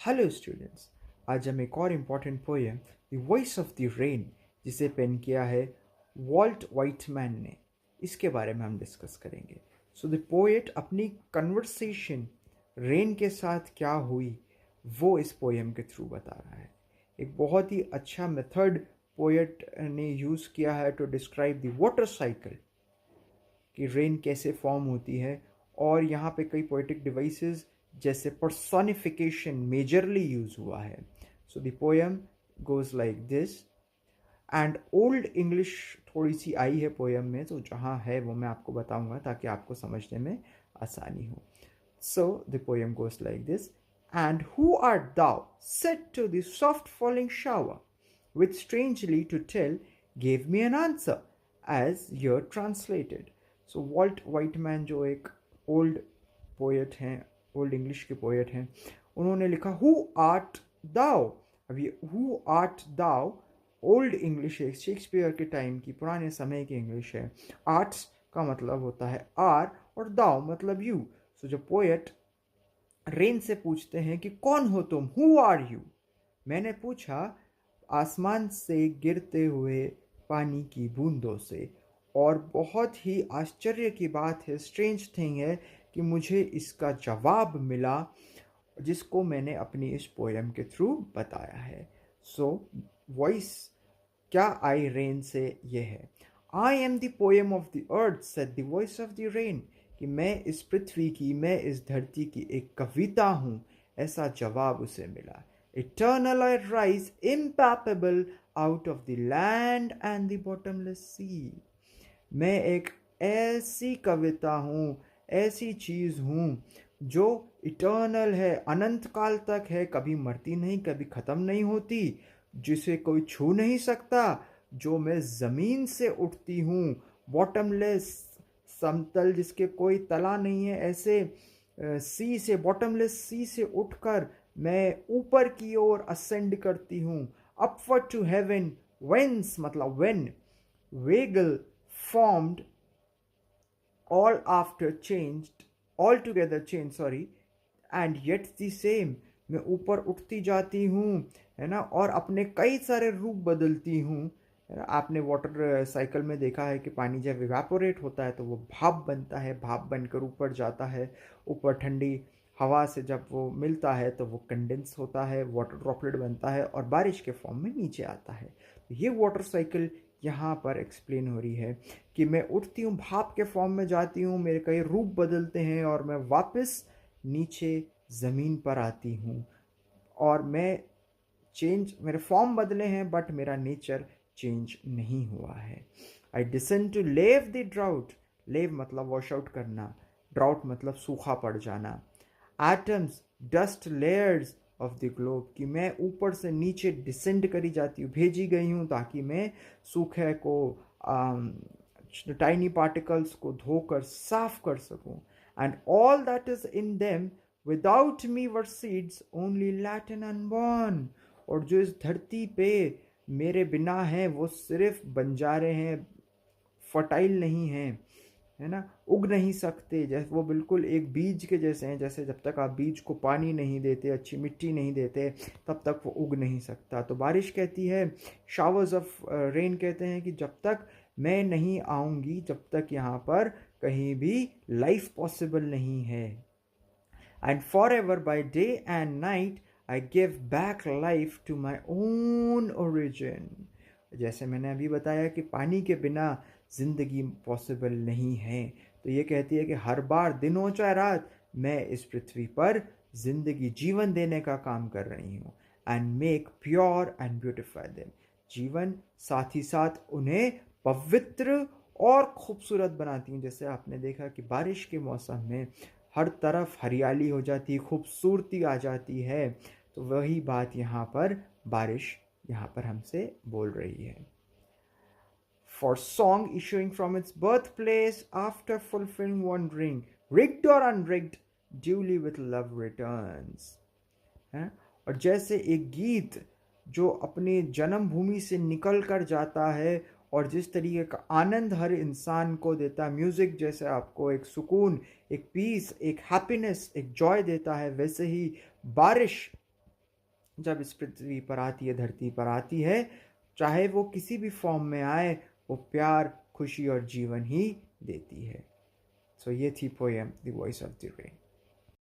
Hello students, आज हम एक और important poem the voice of the rain जिसे पेन किया है वॉल्ट वाइटमैन ने, इसके बारे में हम डिस्कस करेंगे। सो द पोएट अपनी कन्वर्सेशन रेन के साथ क्या हुई वो इस पोएम के थ्रू बता रहा है। एक बहुत ही अच्छा मेथड पोएट ने यूज़ किया है to describe the water cycle कि रेन कैसे फॉर्म होती है। और यहाँ पे कई पोएटिक डिवाइसेस जैसे पर्सोनिफिकेशन मेजरली यूज हुआ है। So the poem goes like this. And old English थोड़ी सी आई है पोएम में, तो जहाँ है वो मैं आपको बताऊंगा ताकि आपको समझने में आसानी हो। So the poem goes like this. And who art thou set to the soft falling shower which strangely to tell gave me an answer as you're translated. So Walt Whitman जो एक ओल्ड पोएट हैं, old English के poet हैं, उन्होंने लिखा who art thou. अब ये who art thou old English है, शेक्सपियर के टाइम की, पुराने समय की इंग्लिश है। आर्ट्स का मतलब होता है आर और दाउ मतलब यू। सो जब पोएट रेन से पूछते हैं कि कौन हो तुम, हु आर यू, मैंने पूछा आसमान से गिरते हुए पानी की बूंदों से। और बहुत ही आश्चर्य की बात है, स्ट्रेंज थिंग है कि मुझे इसका जवाब मिला जिसको मैंने अपनी इस पोएम के थ्रू बताया है। सो वॉइस क्या आई रेन से ये है, I am the poem of the earth said the voice of the rain, कि मैं इस पृथ्वी की, मैं इस धरती की एक कविता हूँ, ऐसा जवाब उसे मिला। Eternal I rise, impalpable, out of the land and the bottomless sea. मैं एक ऐसी कविता हूँ, ऐसी चीज़ हूँ जो इटर्नल है, अनंत काल तक है, कभी मरती नहीं, कभी ख़त्म नहीं होती, जिसे कोई छू नहीं सकता, जो मैं ज़मीन से उठती हूँ, बॉटमलेस, समतल जिसके कोई तला नहीं है, ऐसे सी से, बॉटमलेस सी से उठकर मैं ऊपर की ओर असेंड करती हूँ, अपवर्ड टू हेवन, वेंस मतलब when, vagal formed all after changed, altogether changed, sorry, and yet the same। मैं ऊपर उठती जाती हूँ, है ना, और अपने कई सारे रूप बदलती हूँ, है ना। आपने वाटर साइकिल में देखा है कि पानी जब इवेपोरेट होता है तो वो भाप बनता है, भाप बनकर ऊपर जाता है, ऊपर ठंडी हवा से जब वो मिलता है तो वो कंडेंस होता है, वाटर ड्रॉपलेट बनता है और बारिश के फॉर्म में नीचे आता है। तो ये वाटर साइकिल यहाँ पर एक्सप्लेन हो रही है कि मैं उठती हूँ, भाप के फॉर्म में जाती हूँ, मेरे कई रूप बदलते हैं और मैं वापस नीचे ज़मीन पर आती हूँ। और मैं चेंज, मेरे फॉर्म बदले हैं बट मेरा नेचर चेंज नहीं हुआ है। आई डिसेंड टू लेव द ड्राउट, लेव मतलब वॉश आउट करना, ड्राउट मतलब सूखा पड़ जाना। Atoms, dust layers of the globe, कि मैं ऊपर से नीचे डिसेंड करी जाती हूँ, भेजी गई हूँ ताकि मैं सूखे को, टाइनी पार्टिकल्स को धोकर साफ कर सकूँ। And all that is in them without me were seeds only Latin unborn, और जो इस धरती पे मेरे बिना हैं वो सिर्फ बंजारे हैं, फर्टाइल नहीं हैं, है ना, उग नहीं सकते। जैसे वो बिल्कुल एक बीज के जैसे हैं, जैसे जब तक आप बीज को पानी नहीं देते, अच्छी मिट्टी नहीं देते, तब तक वो उग नहीं सकता। तो बारिश कहती है, शावर्स ऑफ रेन कहते हैं कि जब तक मैं नहीं आऊँगी, जब तक यहाँ पर कहीं भी लाइफ पॉसिबल नहीं है। And forever by day and night I give back life to my own origin. जैसे मैंने अभी बताया कि पानी के बिना ज़िंदगी पॉसिबल नहीं है, तो ये कहती है कि हर बार, दिन हो चाहे रात, मैं इस पृथ्वी पर ज़िंदगी, जीवन देने का काम कर रही हूँ। And make pure and beautify them, जीवन साथ ही साथ उन्हें पवित्र और खूबसूरत बनाती हूँ। जैसे आपने देखा कि बारिश के मौसम में हर तरफ हरियाली हो जाती है, खूबसूरती आ जाती है, तो वही बात यहाँ पर बारिश यहाँ पर हमसे बोल रही है। For song issuing from its birthplace after fulfilling wandering, rigged or unrigged, duly with love returns, है। और जैसे एक गीत जो अपने जन्मभूमि से निकल कर जाता है और जिस तरीके का आनंद हर इंसान को देता है, म्यूज़िक जैसे आपको एक सुकून, एक पीस, एक हैप्पीनेस, एक जॉय देता है, वैसे ही बारिश जब इस पृथ्वी पर आती है, धरती पर आती है, चाहे वो किसी भी फॉर्म में आए, वो प्यार, खुशी और जीवन ही देती है। सो ये थी poem the voice of the rain.